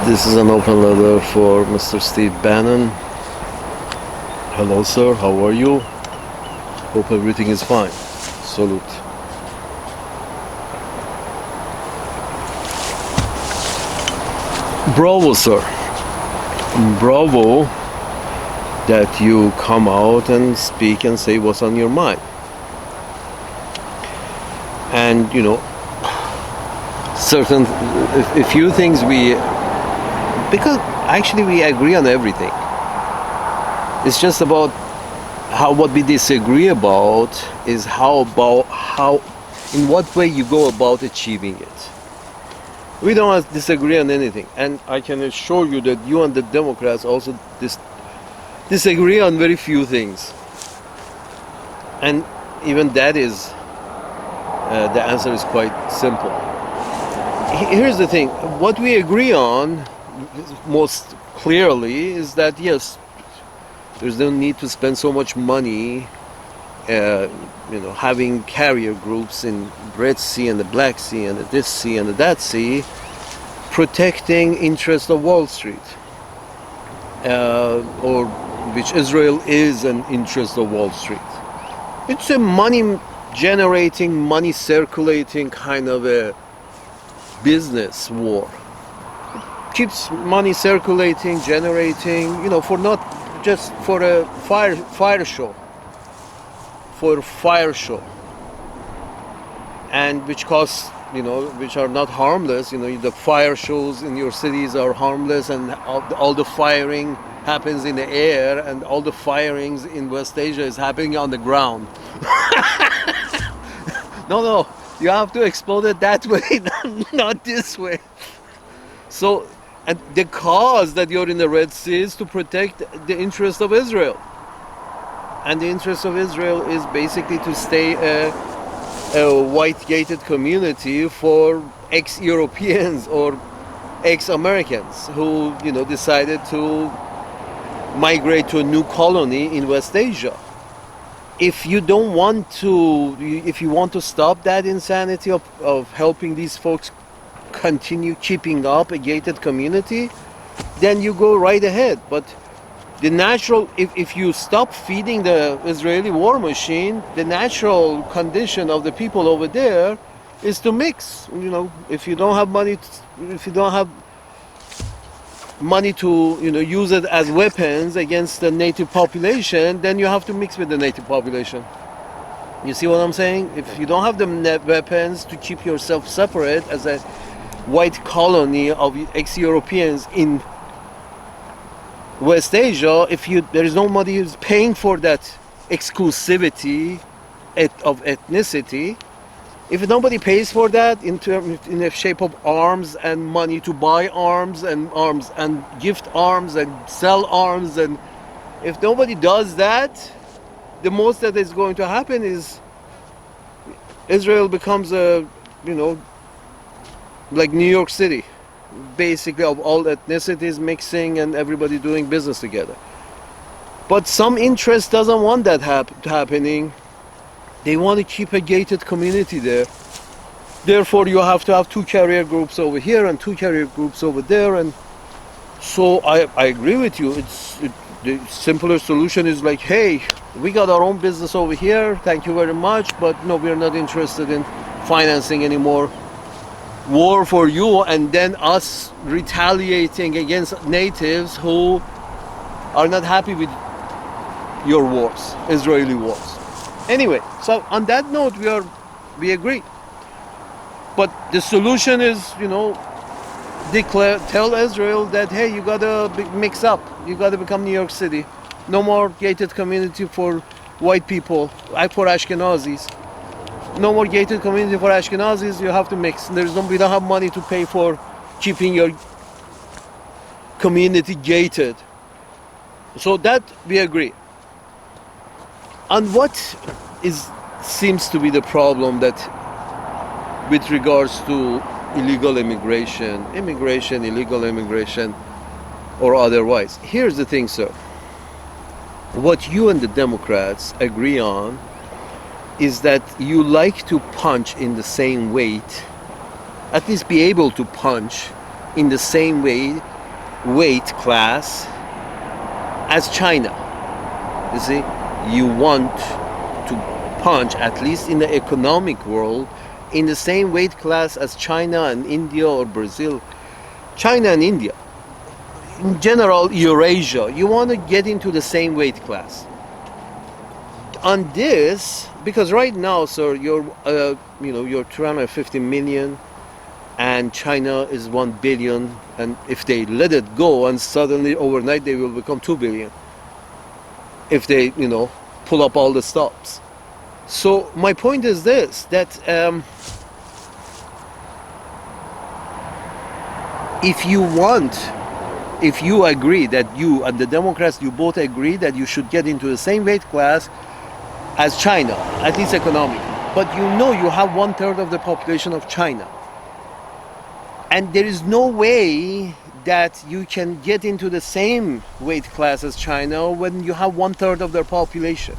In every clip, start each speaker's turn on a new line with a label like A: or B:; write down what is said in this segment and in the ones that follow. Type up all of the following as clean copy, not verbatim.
A: This is an open letter for Mr. Steve Bannon. Hello, sir. How are you? Hope everything is fine. Salute. Bravo, sir. Bravo that you come out and speak and say what's on your mind. And, certain, a few things because actually we agree on everything. It's just about what we disagree about is in what way you go about achieving it. We don't disagree on anything, and I can assure you that you and the Democrats also disagree on very few things. And even that is, the answer is quite simple. Here's the thing, what we agree on most clearly is that yes, there's no need to spend so much money having carrier groups in Red Sea and the Black Sea and this sea and that sea protecting interests of Wall Street, or which Israel is an interest of Wall Street. It's a money generating, money circulating kind of a business war. It keeps money circulating, generating, for not just for a fire show, and which costs, which are not harmless. The fire shows in your cities are harmless, and all the firing happens in the air, and all the firings in West Asia is happening on the ground. No, you have to explode it that way, not this way. So, and the cause that you're in the Red Sea is to protect the interest of Israel. And the interest of Israel is basically to stay a white gated community for ex-Europeans or ex-Americans who, decided to migrate to a new colony in West Asia. If you want to stop that insanity of helping these folks continue keeping up a gated community, then you go right ahead. But the natural, if you stop feeding the Israeli war machine, the natural condition of the people over there is to mix. If you don't have money to use it as weapons against the native population, then you have to mix with the native population. You see what I'm saying? If you don't have the weapons to keep yourself separate as a white colony of ex-Europeans in West Asia, there is nobody who's paying for that exclusivity of ethnicity, if nobody pays for that in the shape of arms and money to buy arms and gift arms and sell arms, and if nobody does that, the most that is going to happen is Israel becomes like New York City, basically of all ethnicities mixing and everybody doing business together. But some interest doesn't want that happening. They want to keep a gated community there. Therefore, you have to have two carrier groups over here and two carrier groups over there. And so I agree with you. The simpler solution is like, hey, we got our own business over here. Thank you very much. But no, we're not interested in financing any more war for you, and then us retaliating against natives who are not happy with your wars, Israeli wars. Anyway, so on that note, we agree. But the solution is, tell Israel that, hey, you gotta mix up. You gotta become New York City. No more gated community for white people, for Ashkenazis. No more gated community for Ashkenazis. You have to mix. We don't have money to pay for keeping your community gated. So that we agree. And what seems to be the problem that with regards to illegal immigration, illegal immigration, or otherwise. Here's the thing, sir. What you and the Democrats agree on is that you like to punch in the same weight, at least be able to punch in the same weight class as China. You see, you want to punch, at least in the economic world, in the same weight class as China and India or Brazil. China and India, in general Eurasia, you want to get into the same weight class. On this, because right now, sir, you're 250 million, and China is 1 billion, and if they let it go, and suddenly overnight they will become 2 billion, if they, pull up all the stops. So my point is this, that if you agree that you and the Democrats, you both agree that you should get into the same weight class as China, at least economically, but you have 1/3 of the population of China, and there is no way that you can get into the same weight class as China when you have 1/3 of their population.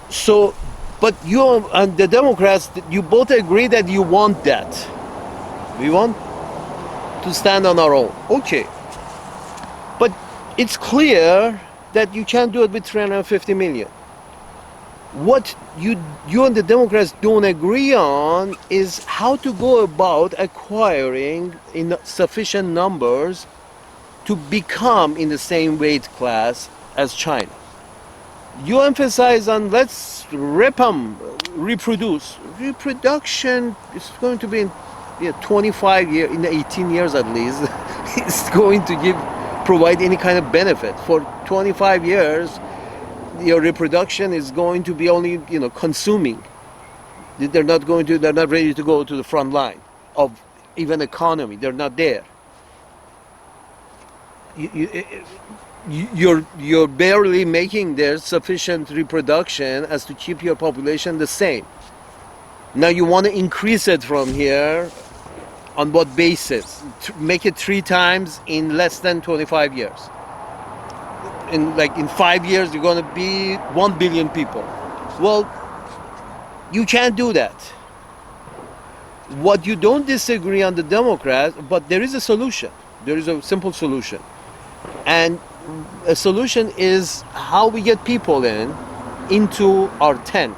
A: So, but you and the Democrats, you both agree that you want that. We want to stand on our own. Okay. But it's clear that you can't do it with 350 million. What you and the Democrats don't agree on is how to go about acquiring in sufficient numbers to become in the same weight class as China. You emphasize on let's reproduce. Reproduction is going to be in 25 years, in 18 years at least, it's going to provide any kind of benefit. For 25 years, your reproduction is going to be only, consuming. They're not ready to go to the front line of even economy. They're not there. You're barely making there sufficient reproduction as to keep your population the same. Now you want to increase it from here. On what basis? Make it 3 times in less than 25 years. In 5 years, you're going to be 1 billion people. Well, you can't do that. What you don't disagree on the Democrats, but there is a solution. There is a simple solution. And a solution is how we get people into our tent.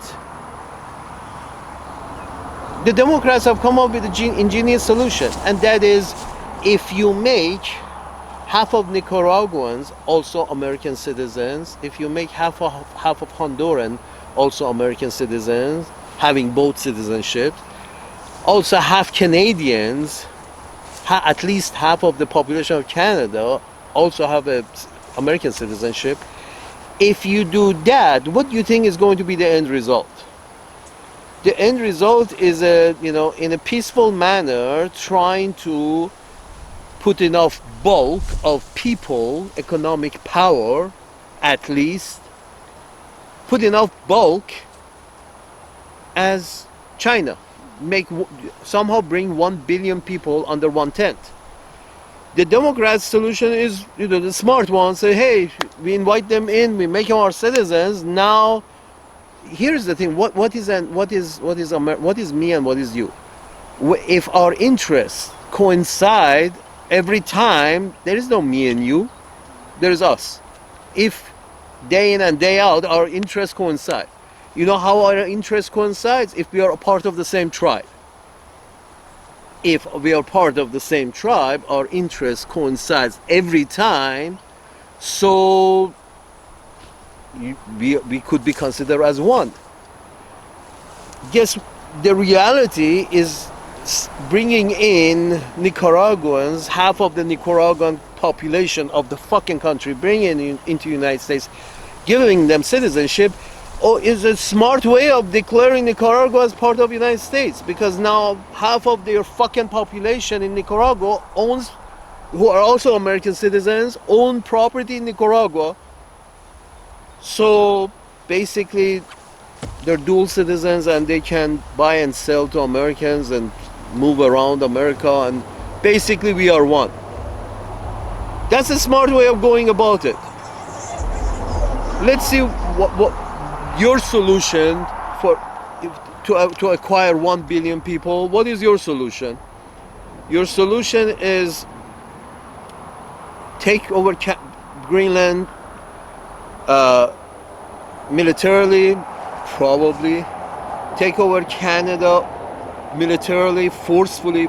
A: The Democrats have come up with an ingenious solution, and that is if you make half of Nicaraguans also American citizens, if you make half of Honduran also American citizens, having both citizenships, also half Canadians, at least half of the population of Canada also have American citizenship. If you do that, what do you think is going to be the end result? The end result is in a peaceful manner, trying to put enough bulk of people, economic power, at least, put enough bulk as China. Somehow bring 1 billion people under one tent. The Democrats' solution is, the smart ones say, hey, we invite them in, we make them our citizens. Now, here's the thing: what is me and what is you? If our interests coincide every time, there is no me and you. There is us. If day in and day out our interests coincide, you know how our interests coincides? If we are a part of the same tribe. If we are part of the same tribe, our interest coincides every time. So we could be considered as one. Yes, the reality is bringing in Nicaraguans, half of the Nicaraguan population of the fucking country, bringing into the United States, giving them citizenship, is a smart way of declaring Nicaragua as part of the United States, because now half of their fucking population in Nicaragua who are also American citizens, own property in Nicaragua. So basically they're dual citizens and they can buy and sell to Americans and move around America, and basically we are one. That's a smart way of going about it. Let's see what your solution to acquire 1 billion people. What is your solution? Your solution is take over Greenland militarily, probably. Take over Canada militarily, forcefully,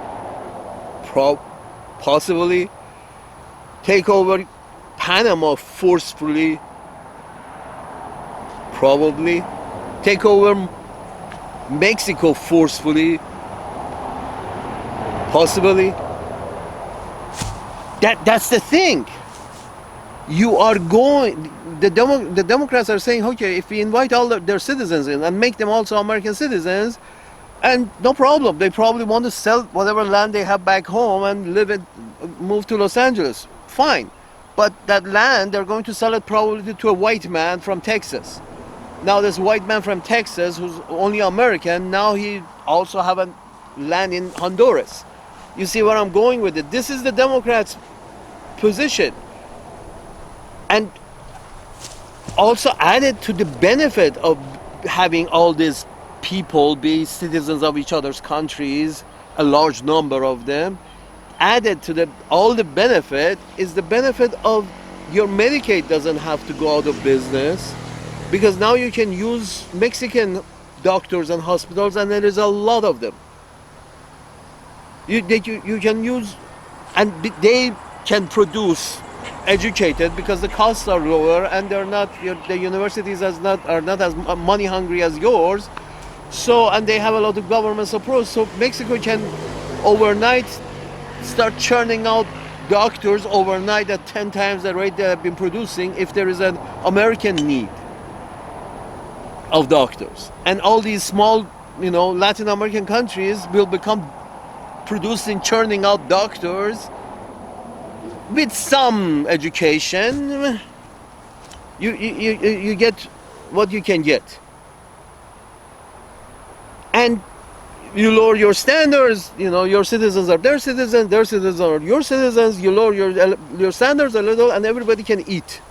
A: possibly. Take over Panama forcefully, probably. Take over Mexico forcefully, possibly. That's the thing. You are going. The Democrats are saying, okay, if we invite all their citizens in and make them also American citizens, and no problem, they probably want to sell whatever land they have back home and move to Los Angeles. Fine, but that land they're going to sell it probably to a white man from Texas. Now this white man from Texas, who's only American, now he also have a land in Honduras. You see where I'm going with it? This is the Democrats' position. And also added to the benefit of having all these people be citizens of each other's countries, a large number of them, added to all the benefit is the benefit of your Medicaid doesn't have to go out of business, because now you can use Mexican doctors and hospitals, and there is a lot of them. You can use, and they can produce educated because the costs are lower, and they're not, the universities are not as money hungry as yours. So, and they have a lot of government support. So Mexico can overnight start churning out doctors overnight at 10 times the rate they have been producing if there is an American need of doctors. And all these small, Latin American countries will become producing, churning out doctors with some education. You get what you can get. And you lower your standards, your citizens are their citizens are your citizens, you lower your standards a little and everybody can eat.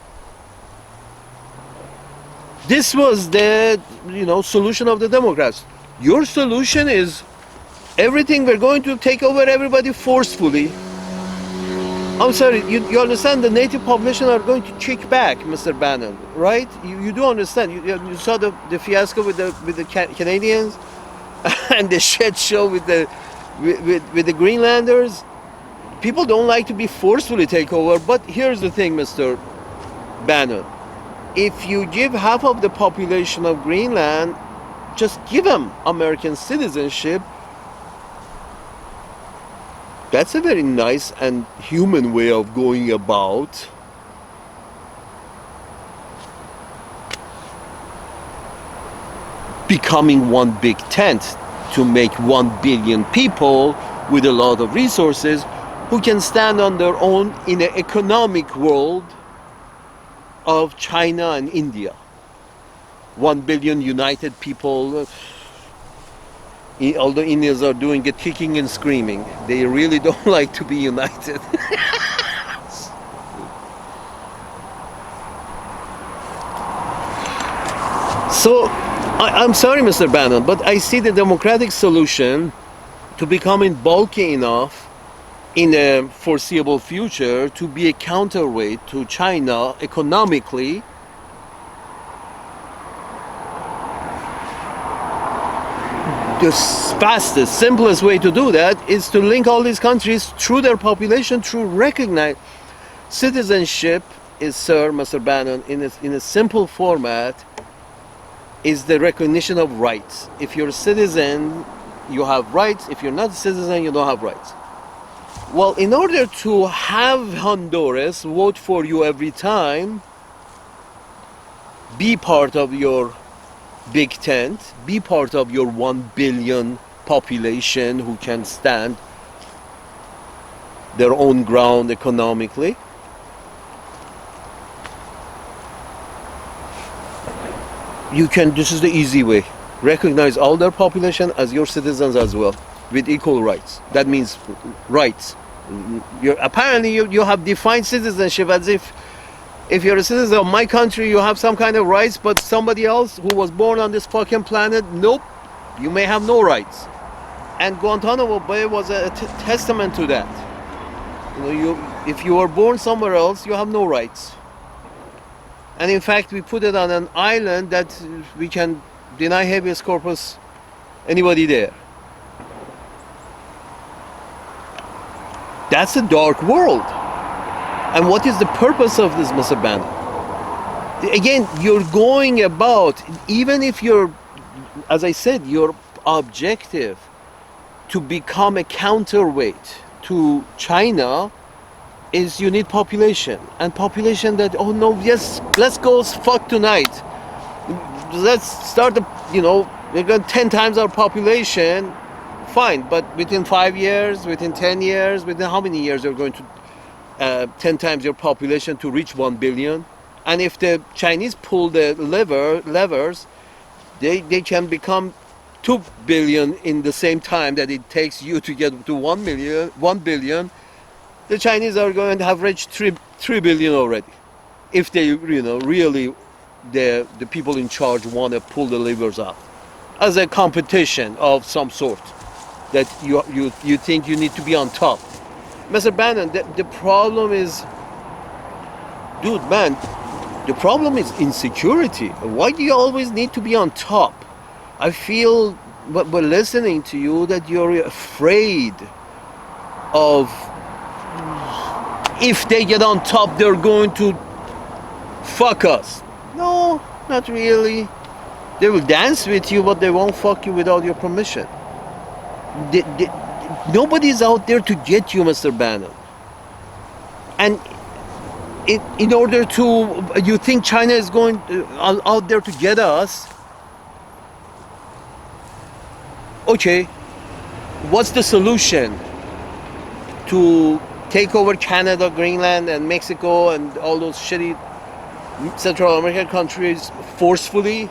A: This was the, solution of the Democrats. Your solution is everything, we're going to take over everybody forcefully. I'm sorry, you understand the native population are going to kick back, Mr. Bannon, right? You do understand. You saw the fiasco with the Canadians and the shit show with the Greenlanders. People don't like to be forcefully take over, but here's the thing, Mr. Bannon. If you give half of the population of Greenland, just give them American citizenship. That's a very nice and human way of going about becoming one big tent to make 1 billion people with a lot of resources who can stand on their own in an economic world of China and India. 1 billion united people. Although Indians are doing it kicking and screaming, they really don't like to be united. So, I'm sorry, Mr. Bannon, but I see the democratic solution to becoming bulky enough in a foreseeable future to be a counterweight to China economically. The fastest, simplest way to do that is to link all these countries through their population, through recognize citizenship is, sir, Mr. Bannon, in a simple format, is the recognition of rights. If you're a citizen, you have rights. If you're not a citizen, you don't have rights. Well, in order to have Honduras vote for you every time, be part of your big tent, be part of your 1 billion population who can stand their own ground economically. You can, this is the easy way. Recognize all their population as your citizens as well, with equal rights. That means rights. Apparently you have defined citizenship as if you're a citizen of my country, you have some kind of rights, but somebody else who was born on this fucking planet, nope, you may have no rights. And Guantanamo Bay was a testament to that. If you were born somewhere else, you have no rights. And in fact, we put it on an island that we can deny habeas corpus anybody there. That's a dark world. And what is the purpose of this, Mr. Bannon? Again, you're going about, even if you're, as I said, your objective to become a counterweight to China is you need population. And population that, oh no, yes, let's go fuck tonight. Let's start we're going 10 times our population. Fine, but within 5 years, within 10 years, within how many years you're going to 10 times your population to reach 1 billion? And if the Chinese pull the levers, they can become 2 billion in the same time that it takes you to get to 1 billion. The Chinese are going to have reached 3 billion already. If they, really, the people in charge want to pull the levers out. As a competition of some sort. That you think you need to be on top. Mr. Bannon, the problem is, dude, man, the problem is insecurity. Why do you always need to be on top? I feel, by listening to you, that you're afraid of, if they get on top, they're going to fuck us. No, not really. They will dance with you, but they won't fuck you without your permission. Nobody's out there to get you, Mr. Bannon. And in order to, you think China is going out there to get us? Okay, what's the solution? To take over Canada, Greenland, and Mexico, and all those shitty Central American countries forcefully?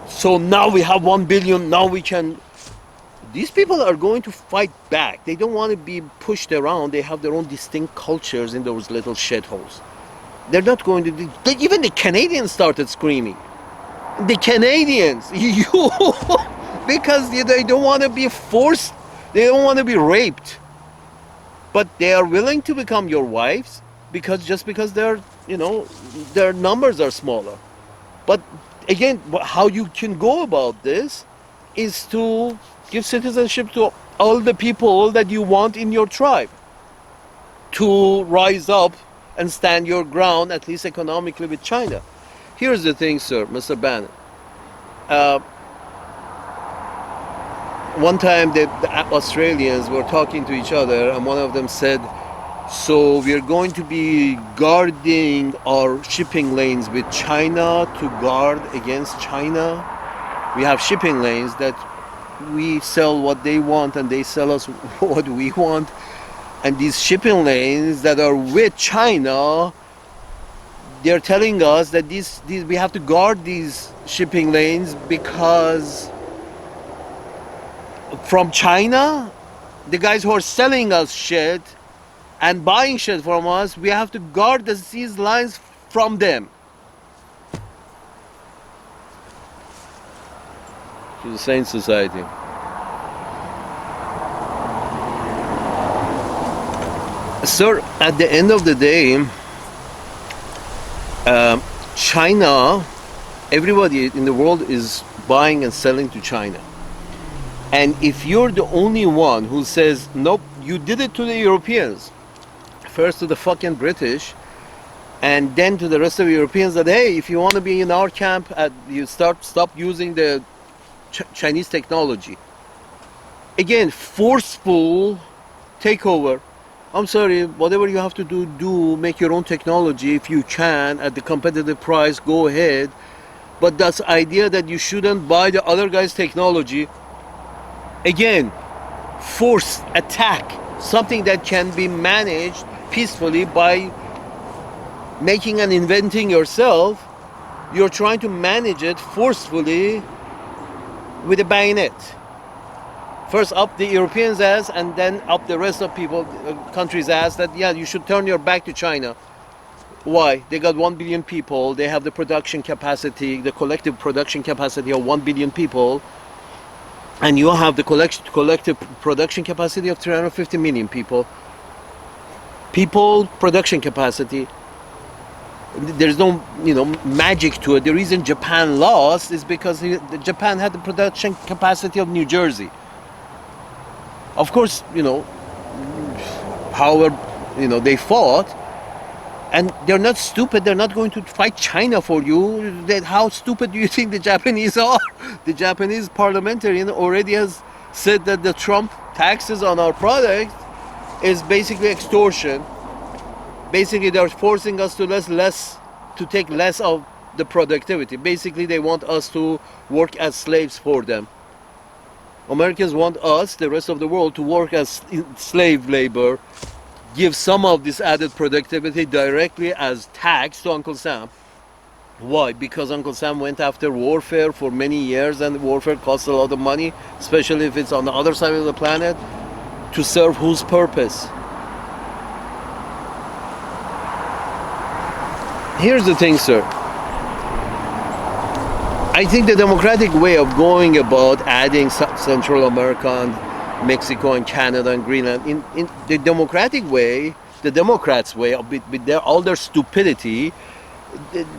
A: So now we have 1 billion, now we can. These people are going to fight back. They don't want to be pushed around. They have their own distinct cultures in those little shitholes. They're not going to do. Even the Canadians started screaming. The Canadians, because they don't want to be forced. They don't want to be raped. But they are willing to become your wives because their numbers are smaller. But again, how you can go about this is to give citizenship to all the people that you want in your tribe to rise up and stand your ground, at least economically, with China. Here's the thing, sir, Mr. Bannon. One time the Australians were talking to each other, and one of them said, so we're going to be guarding our shipping lanes with China to guard against China. We have shipping lanes that we sell what they want and they sell us what we want. And these shipping lanes that are with China, they're telling us that these we have to guard these shipping lanes because from China, the guys who are selling us shit and buying shit from us, we have to guard these lines from them. To the Sane Society. Sir, at the end of the day, China, everybody in the world is buying and selling to China. And if you're the only one who says, nope, you did it to the Europeans, first to the fucking British, and then to the rest of the Europeans, that, hey, if you want to be in our camp, you stop using the Chinese technology. Again, forceful takeover. I'm sorry, whatever you have to do, make your own technology if you can at the competitive price, go ahead. But that's the idea that you shouldn't buy the other guy's technology. Again, forced attack, something that can be managed peacefully by making and inventing yourself. You're trying to manage it forcefully with a bayonet. First up the Europeans' ass, and then up the rest of countries' ass, that yeah, you should turn your back to China. Why? They got 1 billion people. They have the production capacity, the collective production capacity of 1 billion people. and you have the collective production capacity of 350 million people. People production capacity. There's no, magic to it. The reason Japan lost is because Japan had the production capacity of New Jersey. Of course, however, they fought, and they're not stupid. They're not going to fight China for you. How stupid do you think the Japanese are? The Japanese parliamentarian already has said that the Trump taxes on our product is basically extortion. Basically, they're forcing us to take less of the productivity. Basically, they want us to work as slaves for them. Americans want us, the rest of the world, to work as slave labor, give some of this added productivity directly as tax to Uncle Sam. Why? Because Uncle Sam went after warfare for many years, and warfare costs a lot of money, especially if it's on the other side of the planet, to serve whose purpose? Here's the thing, sir. I think the democratic way of going about adding Central America and Mexico and Canada and Greenland, in the democratic way, the Democrats' way, with all their stupidity,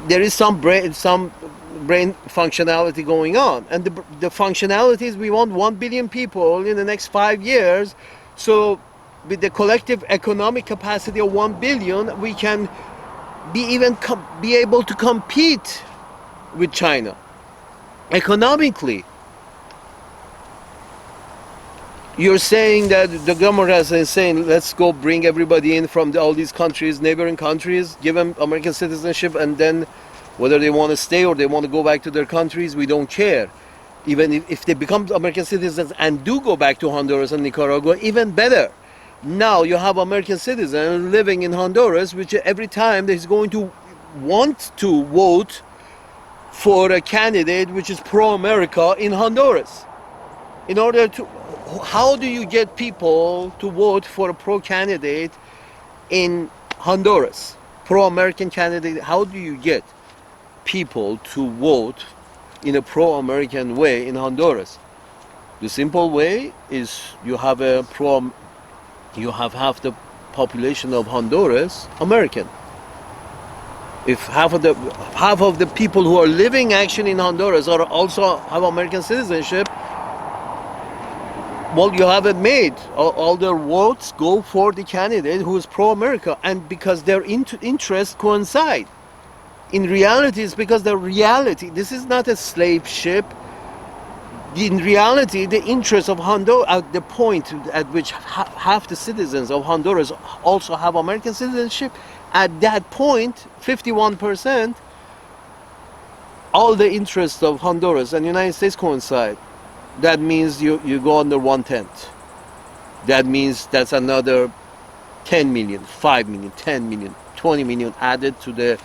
A: there is some brain functionality going on. And the functionality is we want 1 billion people in the next 5 years. So with the collective economic capacity of 1 billion, we can be able to compete with China economically. You're saying that the Democrats are saying, let's go bring everybody in from all these countries, neighboring countries, give them American citizenship, and then whether they want to stay or they want to go back to their countries, we don't care. Even if they become American citizens and do go back to Honduras and Nicaragua, even better. Now you have American citizen living in Honduras, which every time he's going to want to vote for a candidate which is pro-America in Honduras. How do you get people to vote for a pro-candidate in Honduras? Pro-American candidate, how do you get people to vote in a pro-American way in Honduras? The simple way is you have half the population of Honduras American. If half of the people who are living actually in Honduras are also have American citizenship, well, you have it made. All their votes go for the candidate who is pro-America, and because their interests coincide. In reality, it's because this is not a slave ship. In reality, the interest of Honduras, at the point at which half the citizens of Honduras also have American citizenship, at that point, 51%, all the interests of Honduras and the United States coincide. That means you go under 1/10. That means that's another 10 million, 5 million, 10 million, 20 million added to the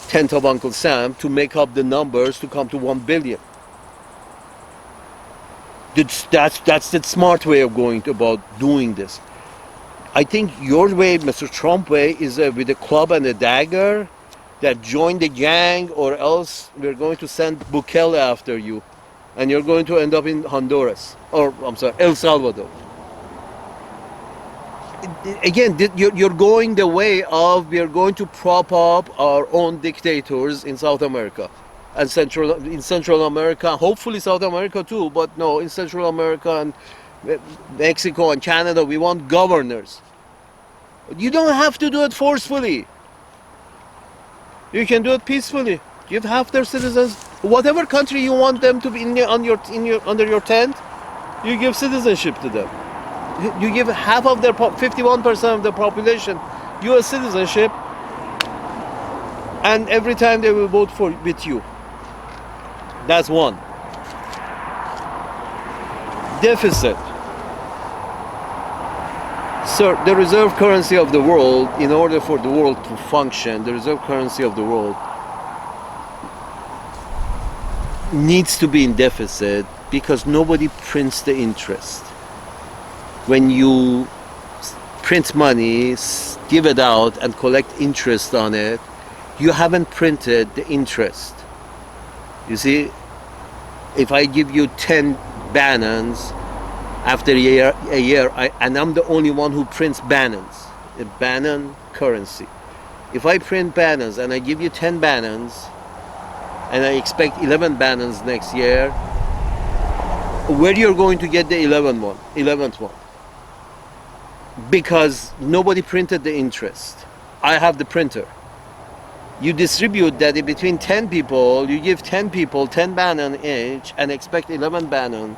A: tenth of Uncle Sam to make up the numbers to come to 1 billion. That's the smart way of going about doing this. I think your way, Mr. Trump way, is with a club and a dagger, that join the gang, or else we're going to send Bukele after you, and you're going to end up in Honduras, or El Salvador. Again, you're going the way of, we are going to prop up our own dictators in South America and Central America, hopefully South America too, but no, in Central America and Mexico and Canada, we want governors. You don't have to do it forcefully. You can do it peacefully. Give half their citizens, whatever country you want them to be under your tent, you give citizenship to them. You give half of their 51% of the population U.S. citizenship, and every time they will vote with you. That's one. Deficit. Sir, the reserve currency of the world, in order for the world to function, the reserve currency of the world needs to be in deficit because nobody prints the interest. When you print money, give it out and collect interest on it, you haven't printed the interest. You see, if I give you 10 Bannons after a year, and I'm the only one who prints Bannons, a Bannon currency. If I print Bannons and I give you 10 Bannons, and I expect 11 Bannons next year, where you're going to get the 11th one? Because nobody printed the interest. I have the printer. You distribute that in between 10 people, you give 10 people 10 Bannon each and expect 11 Bannons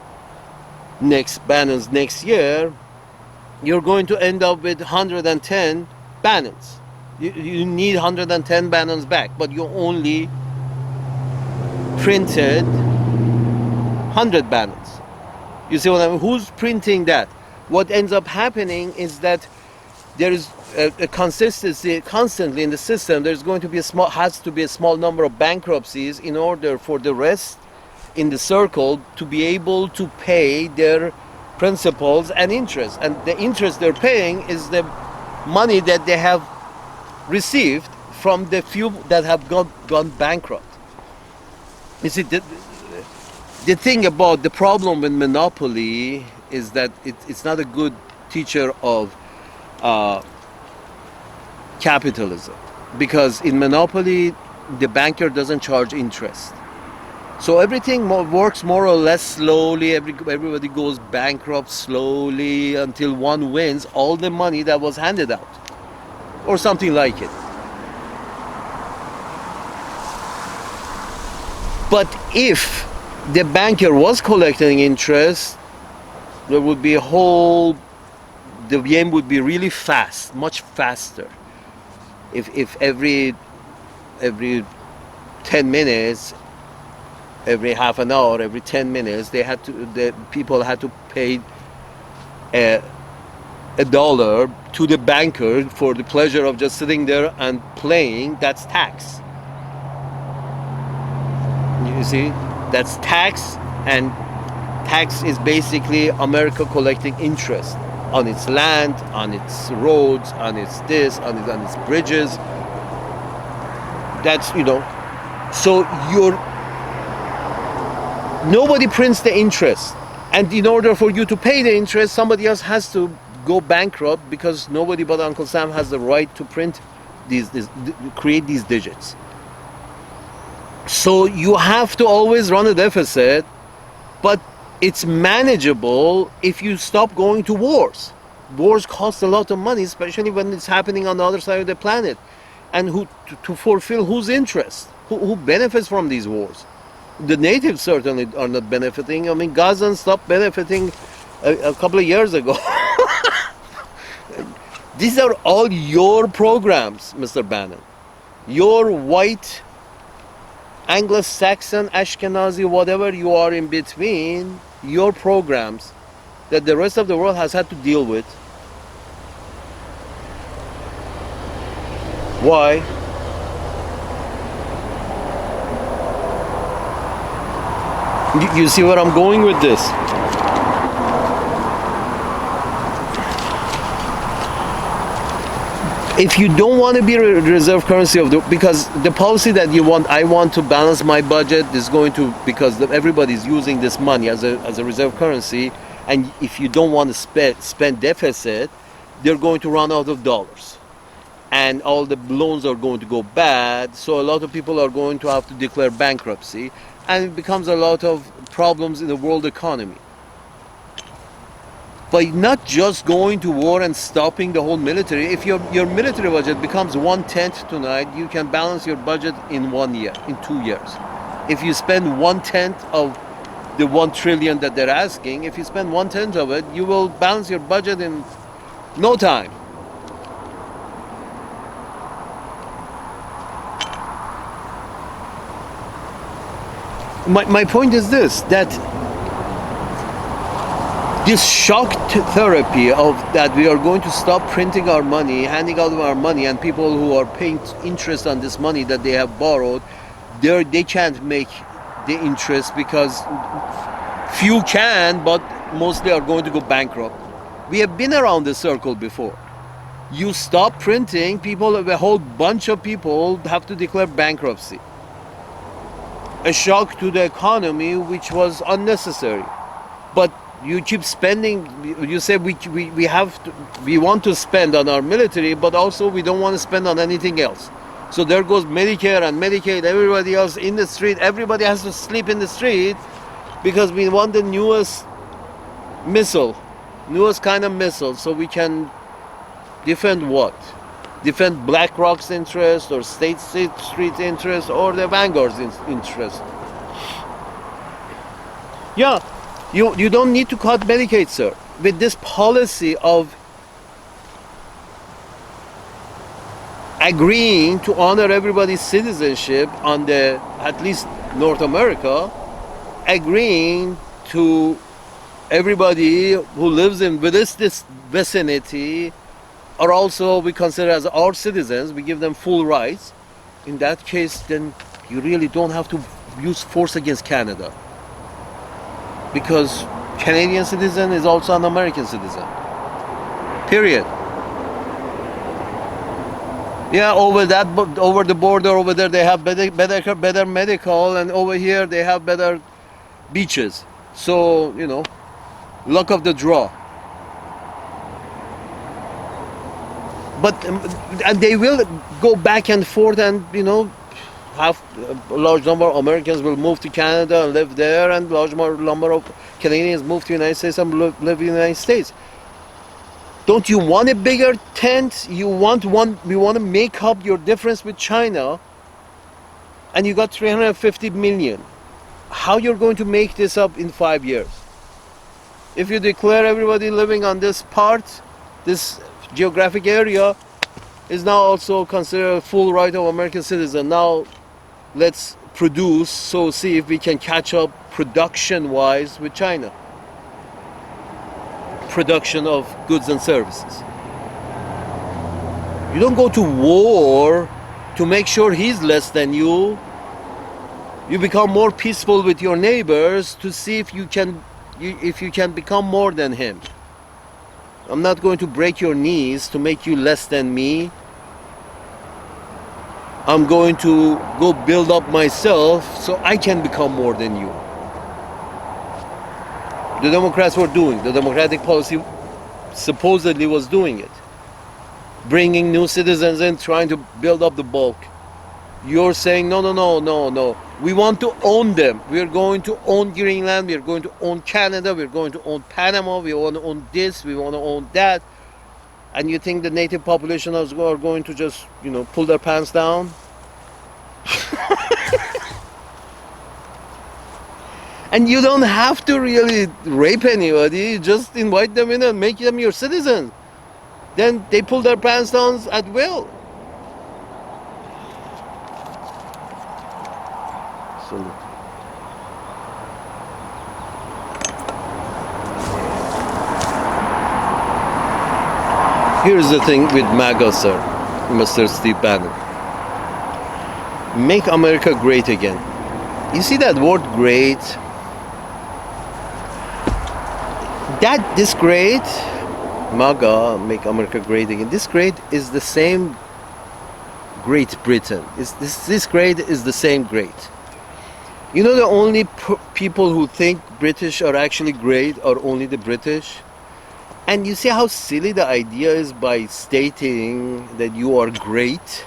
A: next year, you're going to end up with 110 Bannons. You need 110 Bannons back, but you only printed 100 Bannons. You see what I mean? Who's printing that? What ends up happening is that there is a consistency constantly in the system. There's going to be has to be a small number of bankruptcies in order for the rest in the circle to be able to pay their principals and interest. And the interest they're paying is the money that they have received from the few that have gone bankrupt. You see, the thing about the problem with monopoly is that it's not a good teacher of capitalism, because in monopoly the banker doesn't charge interest, so everything works more or less slowly. Everybody goes bankrupt slowly until one wins all the money that was handed out, or something like it. But if the banker was collecting interest, there would be the game would be really fast, much faster. If every 10 minutes, every half an hour, every 10 minutes, the people had to pay $1 to the banker for the pleasure of just sitting there and playing, that's tax. You see, that's tax, and tax is basically America collecting interest on its land, on its roads, on its this, on its bridges. That's, so nobody prints the interest, and in order for you to pay the interest, somebody else has to go bankrupt, because nobody but Uncle Sam has the right to print create these digits. So you have to always run a deficit, but it's manageable if you stop going to wars. Wars cost a lot of money, especially when it's happening on the other side of the planet. And to fulfill whose interest? Who benefits from these wars? The natives certainly are not benefiting. I mean, Gazans stopped benefiting a couple of years ago. These are all your programs, Mr. Bannon. Your white, Anglo-Saxon, Ashkenazi, whatever you are in between, your programs that the rest of the world has had to deal with. Why? You see where I'm going with this? If you don't want to be a reserve currency because the policy that you want, I want to balance my budget, is going to, because everybody's using this money as a reserve currency, and if you don't want to spend deficit, they're going to run out of dollars, and all the loans are going to go bad. So a lot of people are going to have to declare bankruptcy, and it becomes a lot of problems in the world economy. By not just going to war and stopping the whole military, if your military budget becomes 1/10 tonight, you can balance your budget in 1 year, in 2 years. If you spend 1/10 of the 1 trillion that they're asking, if you spend 1/10 of it, you will balance your budget in no time. My point is this, that this shock therapy of that we are going to stop printing our money, handing out our money, and people who are paying interest on this money that they have borrowed, they can't make the interest because few can, but mostly are going to go bankrupt. We have been around this circle before. You stop printing, a whole bunch of people have to declare bankruptcy. A shock to the economy which was unnecessary. But you keep spending. You say we want to spend on our military, but also we don't want to spend on anything else. So there goes Medicare and Medicaid. Everybody else in the street. Everybody has to sleep in the street because we want the newest kind of missile, so we can defend what? Defend BlackRock's interest, or State Street's interest, or the Vanguard's interest. Yeah, you don't need to cut Medicaid, sir. With this policy of agreeing to honor everybody's citizenship on the, at least North America, agreeing to everybody who lives in this vicinity are also we consider as our citizens, we give them full rights. In that case, then you really don't have to use force against Canada, because Canadian citizen is also an American citizen. Period. Yeah, over the border over there they have better medical, and over here they have better beaches. So, luck of the draw. But and they will go back and forth, and have a large number of Americans will move to Canada and live there, and large number of Canadians move to the United States and live in the United States. Don't you want a bigger tent? We want to make up your difference with China, and you got 350 million. How you're going to make this up in 5 years? If you declare everybody living on this geographic area is now also considered a full right of American citizen. Now let's produce, so see if we can catch up production-wise with China. Production of goods and services. You don't go to war to make sure he's less than you. You become more peaceful with your neighbors to see if you can become more than him. I'm not going to break your knees to make you less than me. I'm going to go build up myself so I can become more than you. The Democrats were doing, the Democratic policy supposedly was doing it. Bringing new citizens in, trying to build up the bulk. You're saying, no. We want to own them. We're going to own Greenland. We're going to own Canada. We're going to own Panama. We want to own this. We want to own that. And you think the native population are going to just, pull their pants down? And you don't have to really rape anybody. Just invite them in and make them your citizens. Then they pull their pants down at will. Salute. Here's the thing with MAGA, sir, Mr. Steve Bannon. Make America great again. You see that word great? This great, MAGA, make America great again. This great is the same Great Britain. This great is the same great. The only people who think British are actually great are only the British. And you see how silly the idea is by stating that you are great?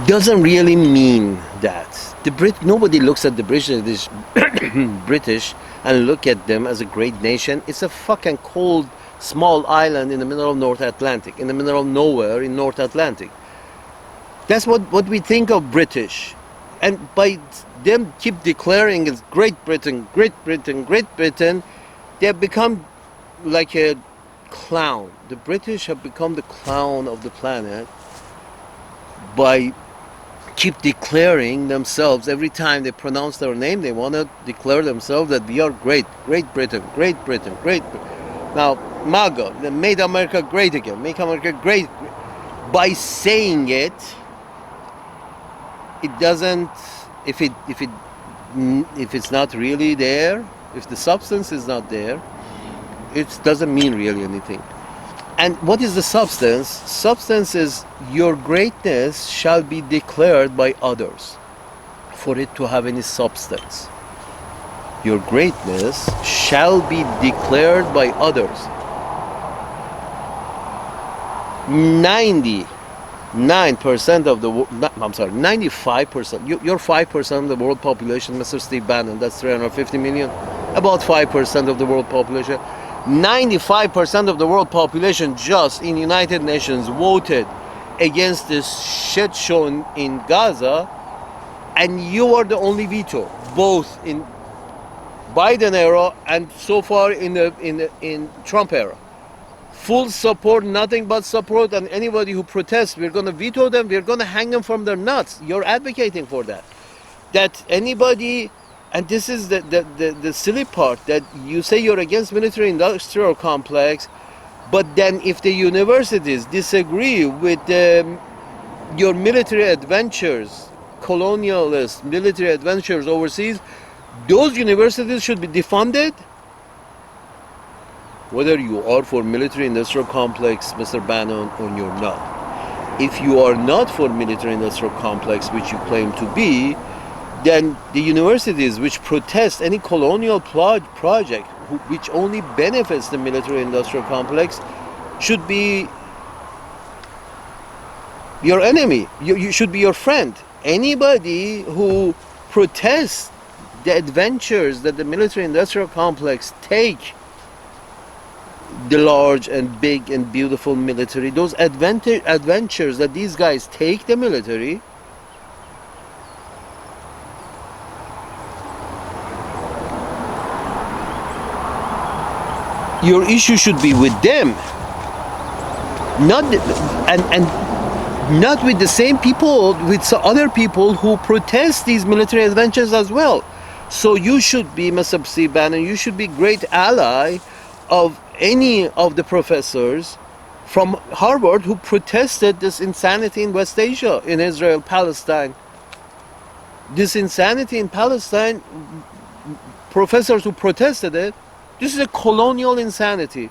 A: Doesn't really mean that. Nobody looks at the British British and look at them as a great nation. It's a fucking cold, small island in the middle of North Atlantic, in the middle of nowhere in North Atlantic. That's what we think of British. And by them keep declaring it's Great Britain, Great Britain, Great Britain, they have become like a clown. The British have become the clown of the planet by keep declaring themselves. Every time they pronounce their name, they want to declare themselves that we are great, Great Britain, Great Britain, Great Britain. Now, MAGA, they made America great again, make America great. By saying it, it doesn't, if it's not really there, if the substance is not there, it doesn't mean really anything. And what is the substance? Substance is your greatness shall be declared by others for it to have any substance. Your greatness shall be declared by others. 99% of the I'm sorry, 95%. You're 5% of the world population, Mr. Steve Bannon. That's 350 million. About 5% of the world population. 95% of the world population just in United Nations voted against this shit show in Gaza, and you are the only veto, both in Biden era and so far in Trump era. Full support, nothing but support, and anybody who protests, we're going to veto them, we're going to hang them from their nuts. You're advocating for that. That anybody, and this is the silly part, that you say you're against military-industrial complex, but then if the universities disagree with your military adventures, colonialist military adventures overseas, those universities should be defunded. Whether you are for military-industrial complex, Mr. Bannon, or you're not. If you are not for military-industrial complex, which you claim to be, then the universities which protest any colonial project which only benefits the military-industrial complex should be your enemy. You should be your friend. Anybody who protests the adventures that the military-industrial complex take, the large and big and beautiful military, those adventures that these guys take the military, your issue should be with them, not and not with the same people, with some other people who protest these military adventures as well. So you should be, Mr. Steve Bannon, you should be great ally of any of the professors from Harvard who protested this insanity in West Asia, in Israel, Palestine. This insanity in Palestine, professors who protested it, this is a colonial insanity.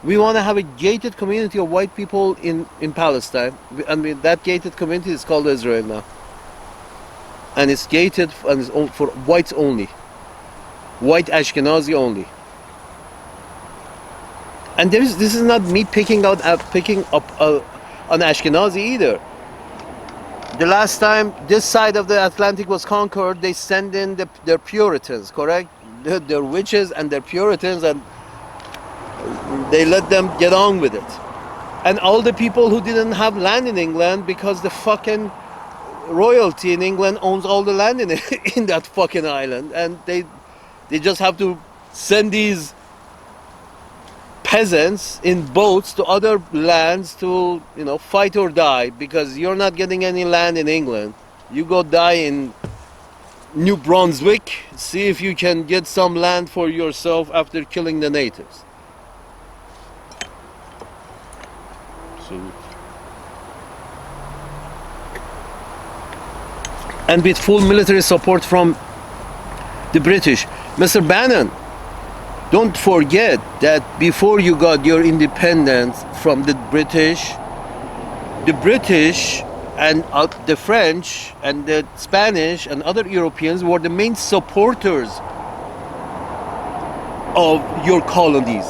A: We want to have a gated community of white people in Palestine. I mean, that gated community is called Israel now. And it's gated and it's for whites only. White Ashkenazi only. And this is not me picking up an Ashkenazi either. The last time this side of the Atlantic was conquered, they sent in their Puritans, correct? Their witches and their Puritans, and they let them get on with it. And all the people who didn't have land in England, because the fucking royalty in England owns all the land in that fucking island, and they just have to send these peasants in boats to other lands to, fight or die, because you're not getting any land in England. You go die in New Brunswick, see if you can get some land for yourself after killing the natives. And with full military support from the British. Mr. Bannon, don't forget that before you got your independence from the British and the French and the Spanish and other Europeans were the main supporters of your colonies.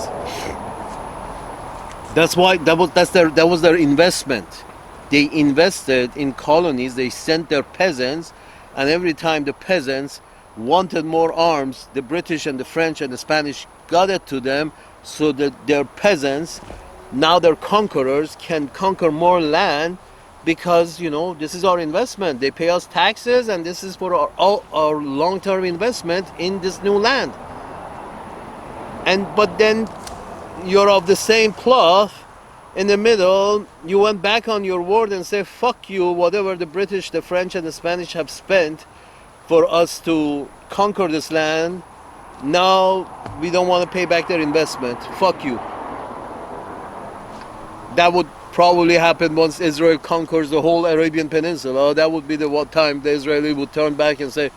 A: That's why that was their investment. They invested in colonies. They sent their peasants, and every time the peasants wanted more arms, the British and the French and the Spanish got it to them, so that their peasants, now their conquerors, can conquer more land, because this is our investment. They pay us taxes, and this is for our long-term investment in this new land. But then you're of the same cloth. In the middle, you went back on your word and said, fuck you, whatever the British, the French and the Spanish have spent for us to conquer this land, now we don't want to pay back their investment. Fuck you. That would probably happen once Israel conquers the whole Arabian Peninsula. That would be the time the Israeli would turn back and say,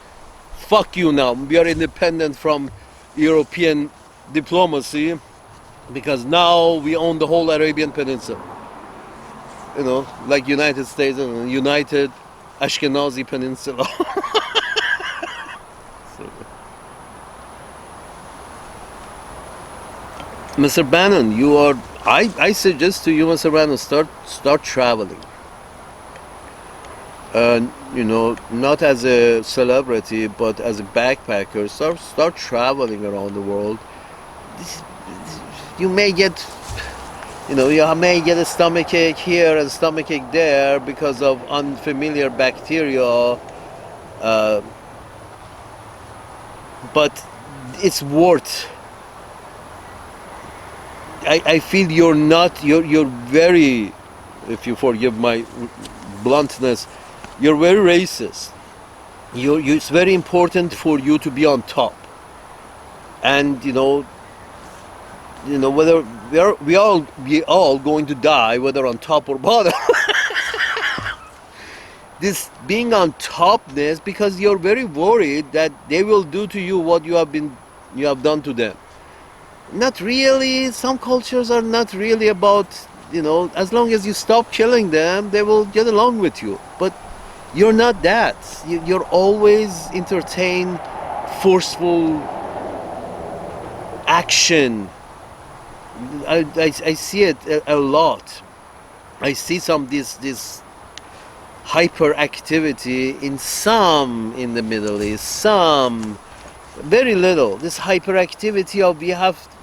A: fuck you now, we are independent from European diplomacy, because now we own the whole Arabian Peninsula. Like United States and United Ashkenazi Peninsula. So, Mr. Bannon, I suggest to you, Mr. Bannon, start traveling. Not as a celebrity, but as a backpacker. Start traveling around the world. This, you may get, you may get a stomachache here and stomachache there because of unfamiliar bacteria. But it's worth. I feel you're very, if you forgive my bluntness, you're very racist. It's very important for you to be on top. And whether we all going to die, whether on top or bottom. This being on topness, because you're very worried that they will do to you what you have done to them. Not really. Some cultures are not really about, as long as you stop killing them, they will get along with you. But you're not that. You're always entertain forceful action. I see it a lot. I see this hyperactivity in some in the Middle East, some very little. This hyperactivity of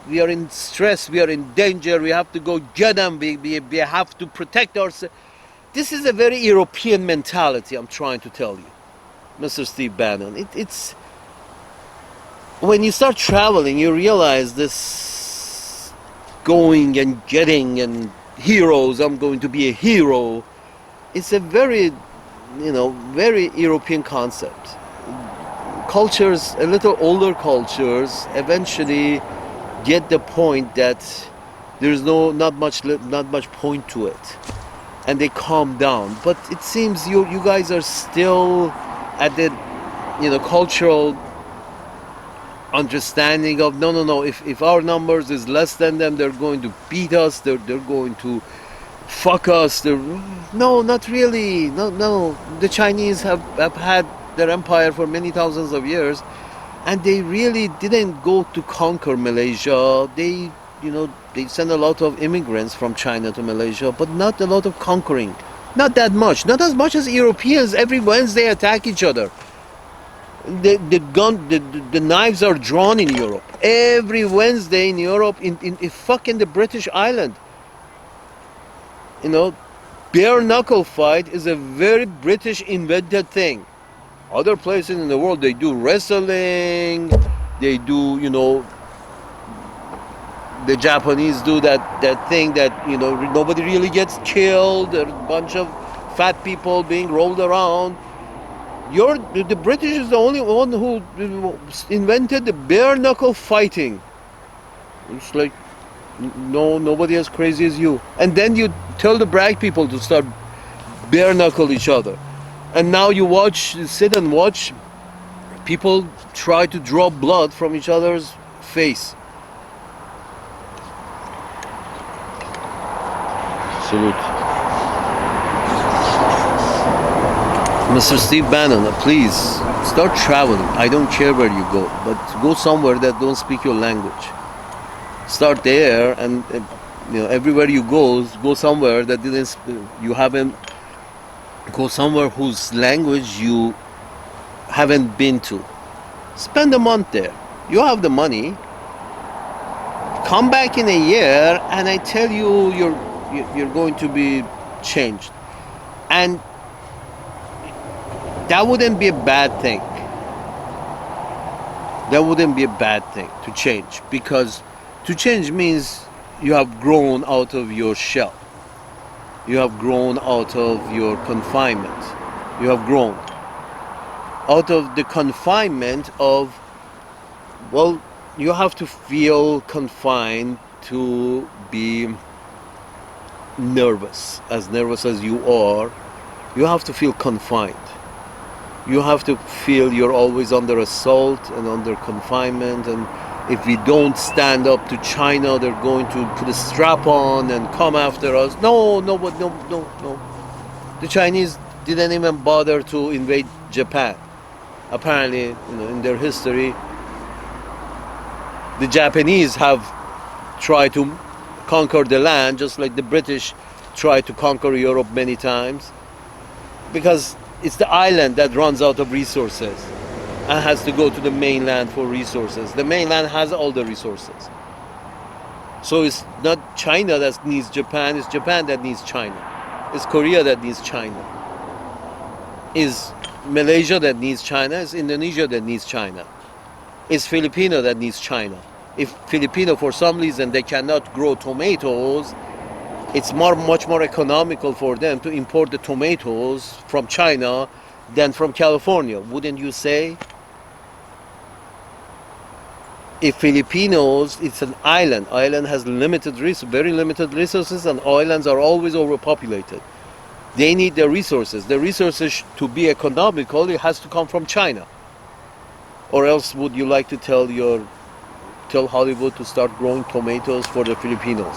A: we are in stress, we are in danger, we have to go get them, we have to protect ourselves. This is a very European mentality, I'm trying to tell you, Mr. Steve Bannon. It's when you start traveling, you realize this going and getting and heroes, I'm going to be a hero. It's a very, very European concept. Cultures, a little older cultures, eventually get the point that there's not much point to it, and they calm down. But it seems you guys are still at the cultural understanding of no. If our numbers is less than them, they're going to beat us. They're going to fuck us. No, not really. No. The Chinese have had their empire for many thousands of years, and they really didn't go to conquer Malaysia. They sent a lot of immigrants from China to Malaysia, but not a lot of conquering. Not that much. Not as much as Europeans. Every Wednesday attack each other. The knives are drawn in Europe. Every Wednesday in Europe, in fucking the British island. Bare knuckle fight is a very British invented thing. Other places in the world, they do wrestling, they do, the Japanese do that thing that, nobody really gets killed. There's a bunch of fat people being rolled around. The British is the only one who invented the bare knuckle fighting. It's like, no, nobody as crazy as you. And then you tell the black people to start bare knuckle each other. And now you sit and watch people try to draw blood from each other's face. Salute. Mr. Steve Bannon, please start traveling. I don't care where you go, but go somewhere that don't speak your language. Start there, and everywhere you go somewhere that you haven't. Go somewhere whose language you haven't been to. Spend a month there. You have the money. Come back in a year, and I tell you, you're going to be changed. And that wouldn't be a bad thing. That wouldn't be a bad thing to change, because to change means you have grown out of your shell. You have grown out of your confinement. You have grown out of the confinement of, well, you have to feel confined to be nervous as you are. You have to feel confined. You have to feel you're always under assault and under confinement, and if we don't stand up to China, they're going to put a strap on and come after us. No. The Chinese didn't even bother to invade Japan. Apparently, in their history, the Japanese have tried to conquer the land just like the British tried to conquer Europe many times, because it's the island that runs out of resources and has to go to the mainland for resources. The mainland has all the resources. So it's not China that needs Japan, it's Japan that needs China. It's Korea that needs China. It's Malaysia that needs China, it's Indonesia that needs China. It's Filipino that needs China. If Filipino, for some reason, they cannot grow tomatoes, it's much more economical for them to import the tomatoes from China than from California, wouldn't you say? If Filipinos, it's an island. Island has limited very limited resources, and islands are always overpopulated. They need the resources. The resources to be economical, it has to come from China. Or else would you like to tell Hollywood to start growing tomatoes for the Filipinos?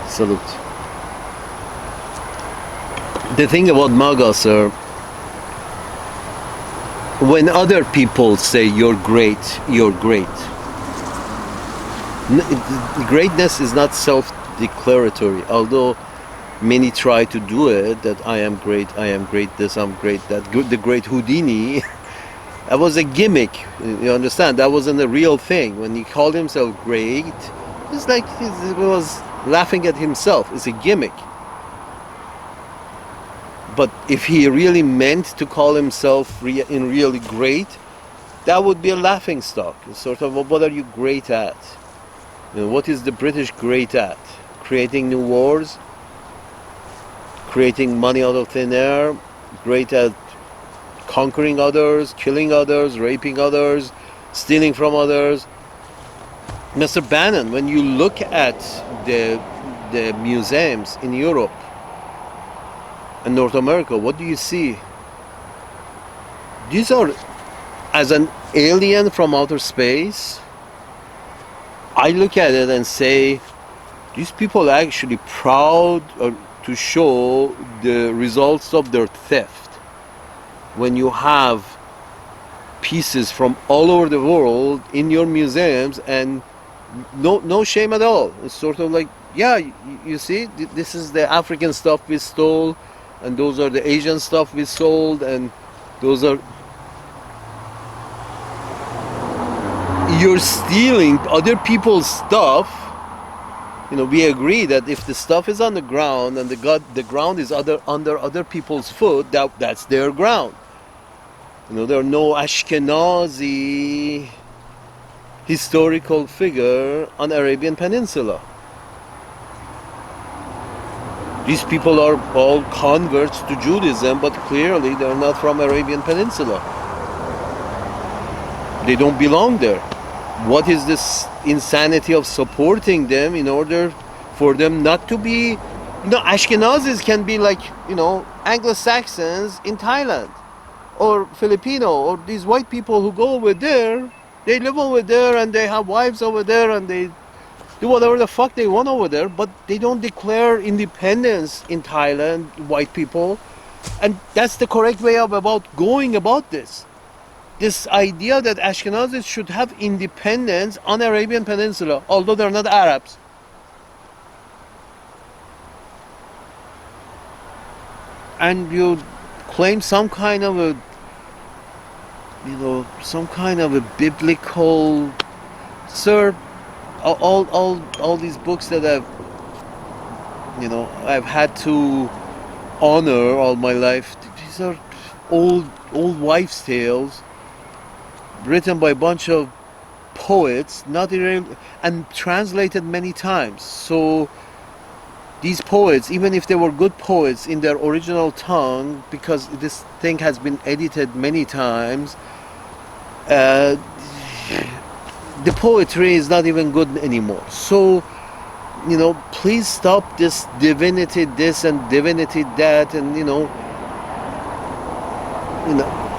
A: Salute. The thing about MAGA, sir, when other people say you're great, you're great. Greatness is not self-declaratory, although many try to do it, that I am great this, I'm great that. The great Houdini, that was a gimmick, you understand? That wasn't a real thing. When he called himself great, it's like he was laughing at himself. It's a gimmick. But if he really meant to call himself really great, that would be a laughing stock. It's sort of, what are you great at? What is the British great at? Creating new wars? Creating money out of thin air? Great at conquering others, killing others, raping others, stealing from others? Mr. Bannon, when you look at the museums in Europe and North America, what do you see? These are, as an alien from outer space, I look at it and say, these people are actually proud to show the results of their theft. When you have pieces from all over the world in your museums, and no shame at all. It's sort of like, yeah, you see, this is the African stuff we stole, and those are the Asian stuff we sold, and those are... You're stealing other people's stuff. We agree that if the stuff is on the ground and the ground is under other people's foot, that's their ground. There are no Ashkenazi historical figure on Arabian Peninsula. These people are all converts to Judaism, but clearly they're not from Arabian Peninsula. They don't belong there. What is this insanity of supporting them in order for them not to be... Ashkenazis can be like, Anglo-Saxons in Thailand, or Filipino, or these white people who go over there. They live over there and they have wives over there and they do whatever the fuck they want over there, but they don't declare independence in Thailand, white people. And that's the correct way of going about this. This idea that Ashkenazis should have independence on Arabian Peninsula, although they're not Arabs. And you claim some kind of a biblical... Sir, all these books that I've had to honor all my life, these are old wives' tales written by a bunch of poets, and translated many times. So these poets, even if they were good poets in their original tongue, because this thing has been edited many times, the poetry is not even good anymore. So, please stop this divinity this and divinity that, and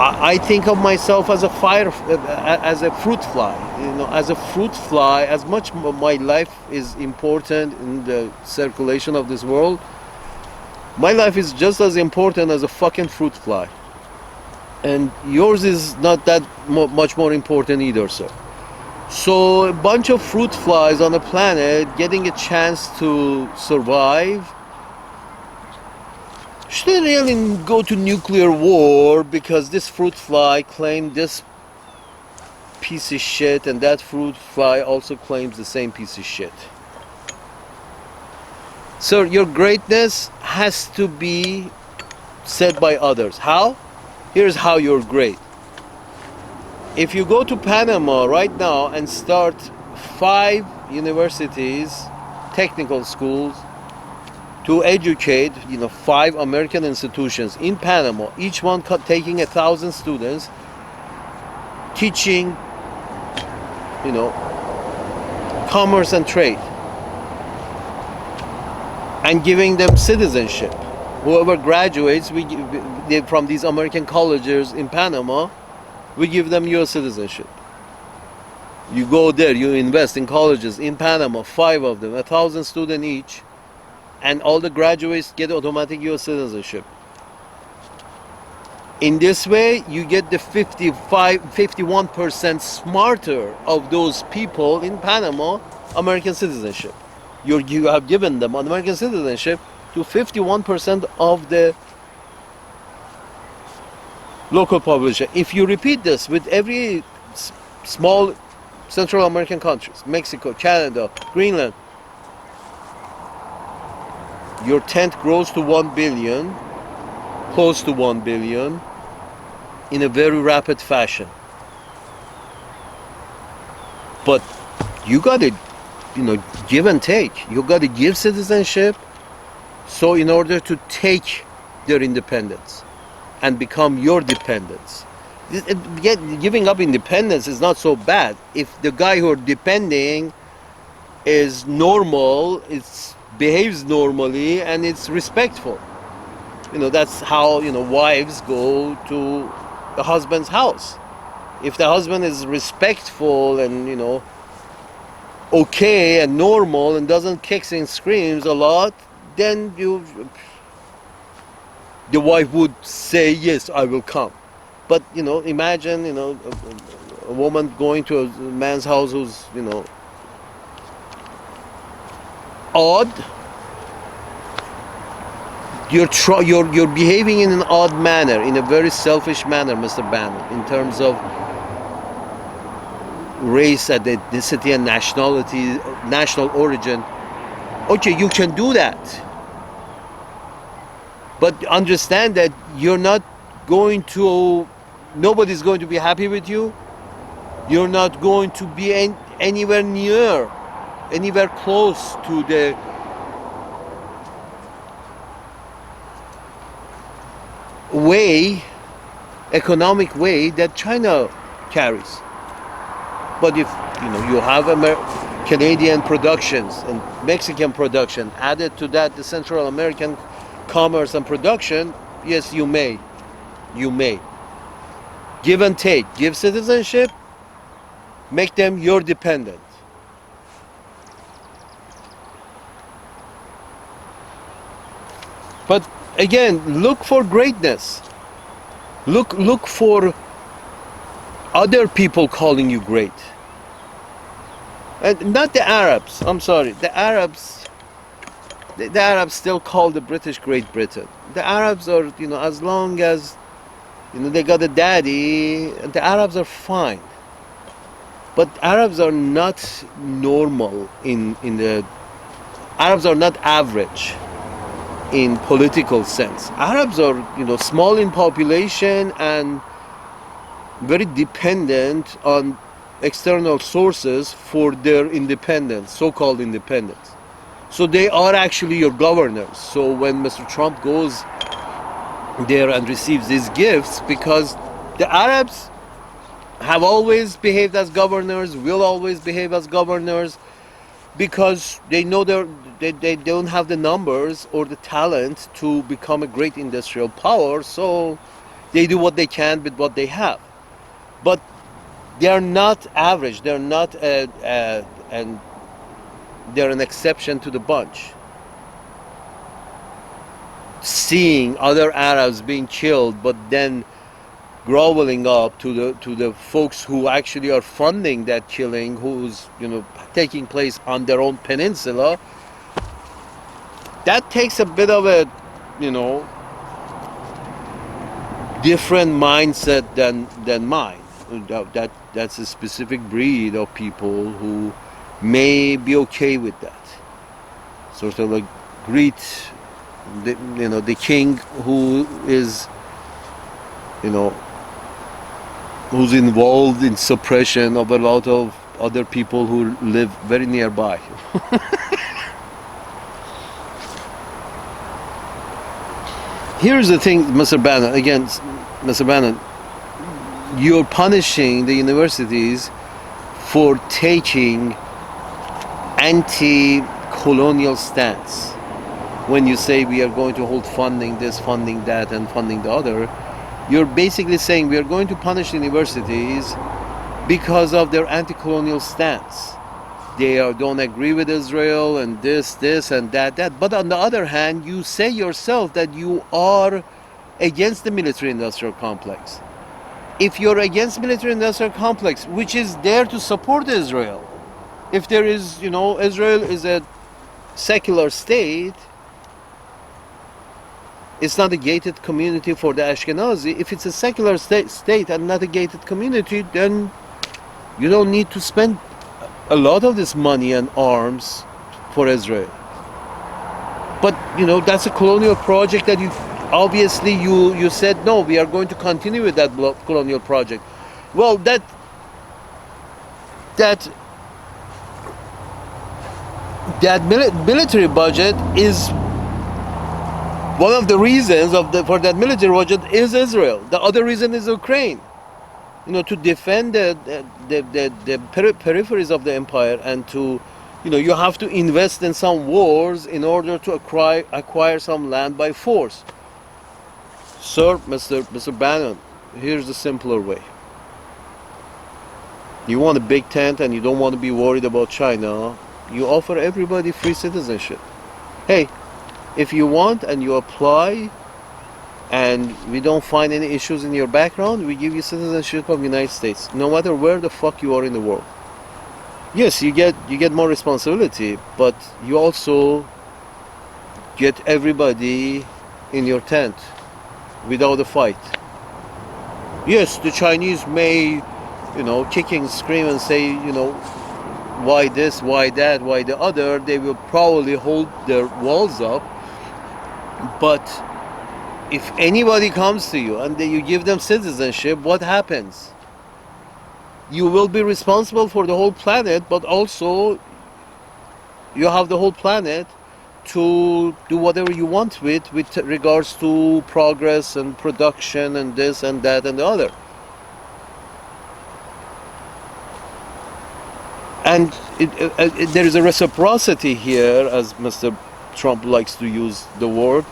A: I think of myself as a fruit fly. As a fruit fly, as much my life is important in the circulation of this world, My life is just as important as a fucking fruit fly. And yours is not that much more important either, sir. So a bunch of fruit flies on the planet getting a chance to survive. Should they really go to nuclear war because this fruit fly claimed this piece of shit and that fruit fly also claims the same piece of shit? So your greatness has to be said by others. How? Here's how you're great. If you go to Panama right now and start 5 universities, technical schools, to educate, 5 American institutions in Panama, each one taking 1,000 students, teaching, commerce and trade, and giving them citizenship. Whoever graduates from these American colleges in Panama, we give them U.S. citizenship. You go there, you invest in colleges in Panama, 5 of them, 1,000 students each, and all the graduates get automatic U.S. citizenship. In this way, you get the 51% smarter of those people in Panama American citizenship. You have given them American citizenship to 51% of the local population. If you repeat this with every small Central American countries, Mexico, Canada, Greenland, your tent grows to 1 billion, close to 1 billion, in a very rapid fashion. But you gotta, give and take. You gotta give citizenship, so in order to take their independence and become your dependents. Giving up independence is not so bad. If the guy who are depending is normal, behaves normally, and it's respectful. That's how, wives go to the husband's house. If the husband is respectful and, okay and normal and doesn't kicks and screams a lot, then the wife would say, yes, I will come. But, imagine, a woman going to a man's house who's, odd. You're behaving in an odd manner, in a very selfish manner, Mr. Bannon, in terms of race, ethnicity, and nationality, national origin. Okay, you can do that. But understand that nobody's going to be happy with you. You're not going to be anywhere close to the economic way that China carries. But if you have Canadian productions and Mexican production added to that, the Central American commerce and production, yes, you may. Give and take. Give citizenship, make them your dependent. But again, look for greatness. Look for other people calling you great. And not the Arabs. I'm sorry. The Arabs still call the British Great Britain. The Arabs are, as long as, they got a daddy, the Arabs are fine. But Arabs are not normal Arabs are not average in political sense. Arabs are, small in population and very dependent on external sources for their independence, so-called independence. So they are actually your governors. So when Mr. Trump goes there and receives these gifts, because the Arabs have always behaved as governors, will always behave as governors, because they know they don't have the numbers or the talent to become a great industrial power, so they do what they can with what they have. But they are not average. They're not and they're an exception to the bunch. seeing other Arabs being killed, but then groveling up to the folks who actually are funding that killing, who's taking place on their own peninsula. That takes a bit of a different mindset than mine. That's a specific breed of people who may be okay with that. Sort of like greet the king who is who's involved in suppression of a lot of other people who live very nearby. Here's the thing, Mr. Bannon, again, Mr. Bannon, you're punishing the universities for taking anti-colonial stance. When you say we are going to hold funding this, funding that, and funding the other, you're basically saying we are going to punish universities because of their anti-colonial stance. They don't agree with Israel and this and that. But on the other hand, you say yourself that you are against the military-industrial complex. If you're against military-industrial complex, which is there to support Israel, if there is, Israel is a secular state, it's not a gated community for the Ashkenazi. If it's a secular state and not a gated community, then you don't need to spend a lot of this money and arms for Israel. But that's a colonial project that obviously you said no, we are going to continue with that colonial project. Well, that military budget is one of the reasons for that military budget is Israel. The other reason is Ukraine. To defend the peripheries of the empire, and to, you have to invest in some wars in order to acquire some land by force. Sir, Mr. Bannon, here's the simpler way. You want a big tent and you don't want to be worried about China, you offer everybody free citizenship. Hey, if you want and you apply, and we don't find any issues in your background, we give you citizenship of the United States, no matter where the fuck you are in the world. Yes, you get more responsibility, but you also get everybody in your tent without a fight. Yes, the Chinese may, kick and scream and say, why this, why that, why the other. They will probably hold their walls up, but if anybody comes to you and you give them citizenship, what happens? You will be responsible for the whole planet, but also you have the whole planet to do whatever you want with regards to progress and production and this and that and the other. And there is a reciprocity here, as Mr. Trump likes to use the word,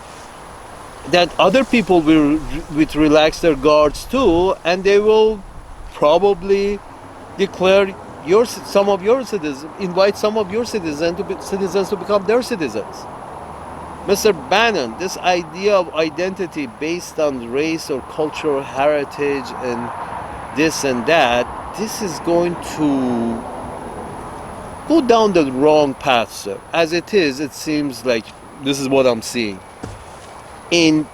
A: that other people will relax their guards too, and they will probably declare some of your citizens, invite some of your citizens to become their citizens. Mr. Bannon, this idea of identity based on race or cultural heritage and this and that, this is going to go down the wrong path, sir. As it is, it seems like this is what I'm seeing. In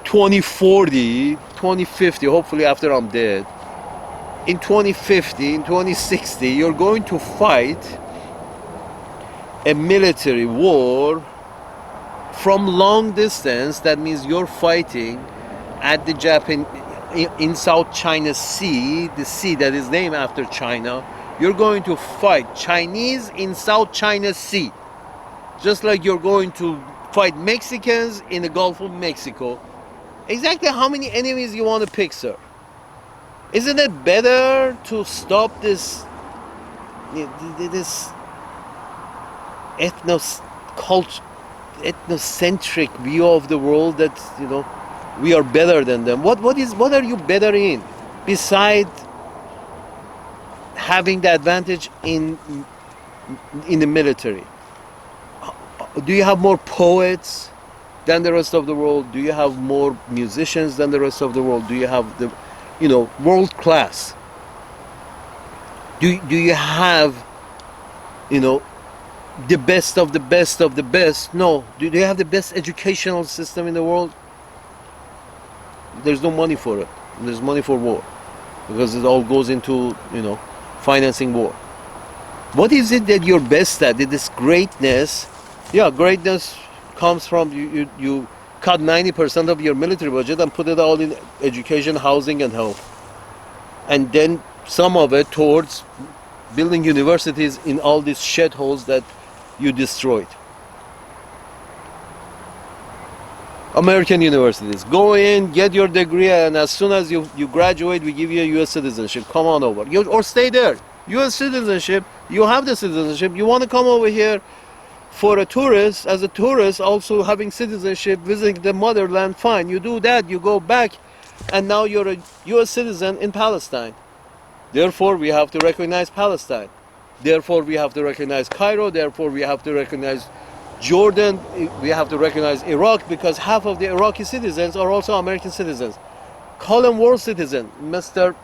A: 2040, 2050, hopefully after I'm dead, in 2050, in 2060, you're going to fight a military war from long distance. That means you're fighting at the in South China Sea, the sea that is named after China. You're going to fight Chinese in South China Sea, just like you're going to fight Mexicans in the Gulf of Mexico. Exactly how many enemies you want to pick, sir? Isn't it better to stop this ethnocentric view of the world that we are better than them? What are you better in besides having the advantage in the military? Do you have more poets? than the rest of the world? Do you have more musicians than the rest of the world? Do you have the, world class? Do you have, the best of the best of the best? No. Do you have the best educational system in the world? There's no money for it. There's money for war, because it all goes into, financing war. What is it that you're best at? This greatness? Yeah, greatness comes from you cut 90% of your military budget and put it all in education, housing, and health, and then some of it towards building universities in all these shitholes that you destroyed. American universities, go in, get your degree, and as soon as you graduate, we give you a U.S. citizenship. Come on over, or stay there. U.S. citizenship, you have the citizenship. You want to come over here for a tourist, as a tourist, also having citizenship, visiting the motherland, fine. You do that, you go back, and now you're a U.S. citizen in Palestine. Therefore, we have to recognize Palestine. Therefore, we have to recognize Cairo. Therefore, we have to recognize Jordan. We have to recognize Iraq, because half of the Iraqi citizens are also American citizens. Call them world citizen, Mr.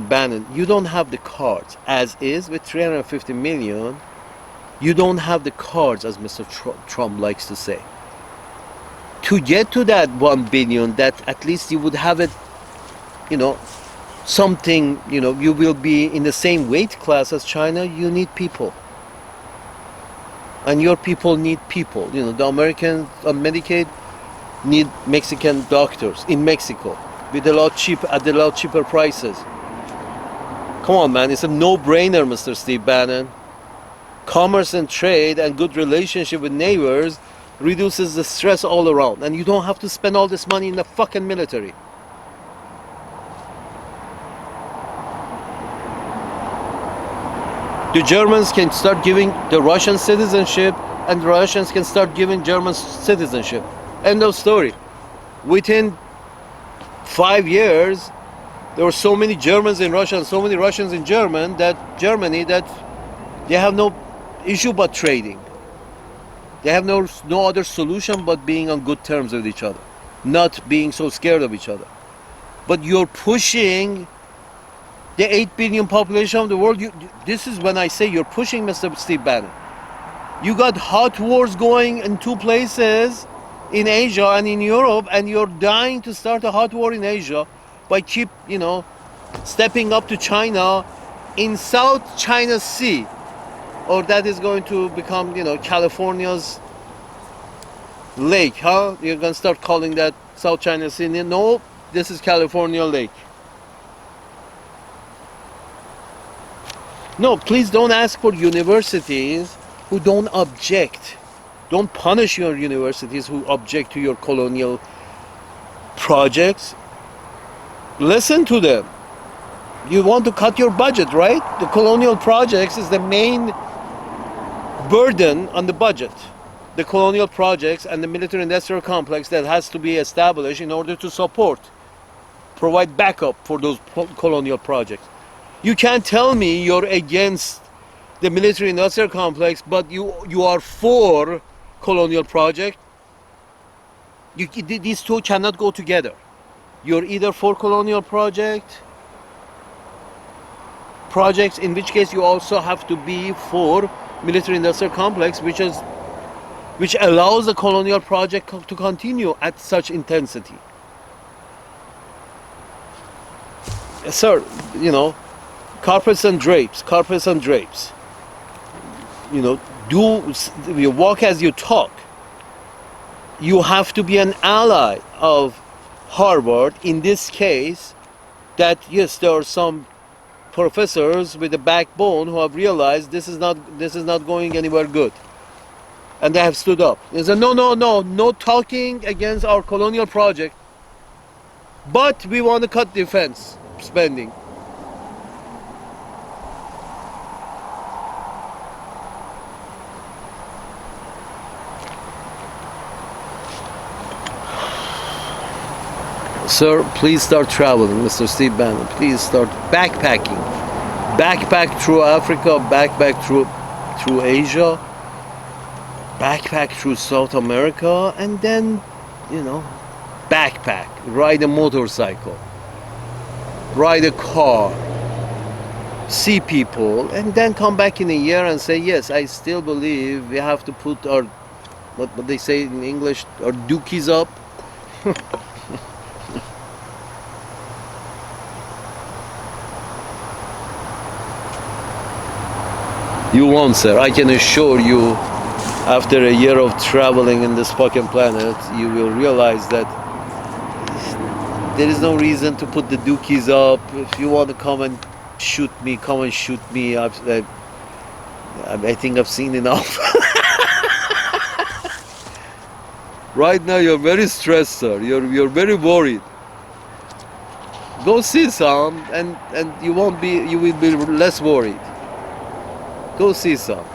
A: Bannon. You don't have the cards as is with 350 million. You don't have the cards, as Mr. Trump likes to say. To get to that 1 billion, that at least you would have it, something, you will be in the same weight class as China. You need people. And your people need people. The Americans on Medicaid need Mexican doctors in Mexico with at a lot cheaper prices. Come on, man, it's a no-brainer, Mr. Steve Bannon. Commerce and trade and good relationship with neighbors reduces the stress all around, and you don't have to spend all this money in the fucking military. The Germans can start giving the Russian citizenship, and the Russians can start giving German citizenship. End of story. Within 5 years, there were so many Germans in Russia and so many Russians in Germany that they have no issue but trading. They have no other solution but being on good terms with each other, not being so scared of each other. But you're pushing the 8 billion population of the world. This is when I say you're pushing, Mr. Steve Bannon. You got hot wars going in 2 places, in Asia and in Europe, and you're dying to start a hot war in Asia by keep, stepping up to China in South China Sea. Or that is going to become, California's lake, huh? You're going to start calling that South China Sea. No, this is California Lake. No, please don't ask for universities who don't object. Don't punish your universities who object to your colonial projects. Listen to them. You want to cut your budget, right? The colonial projects is the main burden on the budget. The colonial projects and the military-industrial complex that has to be established in order to provide backup for those colonial projects. You can't tell me you're against the military-industrial complex, but you are for colonial project. These two cannot go together. You're either for colonial projects, in which case you also have to be for military-industrial complex, which allows the colonial project to continue at such intensity. Sir, carpets and drapes. You walk as you talk. You have to be an ally of Harvard in this case. That yes, there are some professors with a backbone who have realized this is not going anywhere good, and they have stood up. They said no talking against our colonial project, but we want to cut defense spending. Sir, please start traveling, Mr. Steve Bannon. Please start backpacking. Backpack through Africa, backpack through Asia. backpack through South America, and then, you know, backpack, ride a motorcycle, ride a car, see people, and then come back in a year and say, yes, I still believe we have to put our, what they say in English, our dookies up. You won't, sir. I can assure you, after a year of traveling in this fucking planet, you will realize that there is no reason to put the dookies up. If you want to come and shoot me, come and shoot me. I think I've seen enough. Right now, you're very stressed, sir. You're very worried. Go see some, and you will be less worried. Go see some.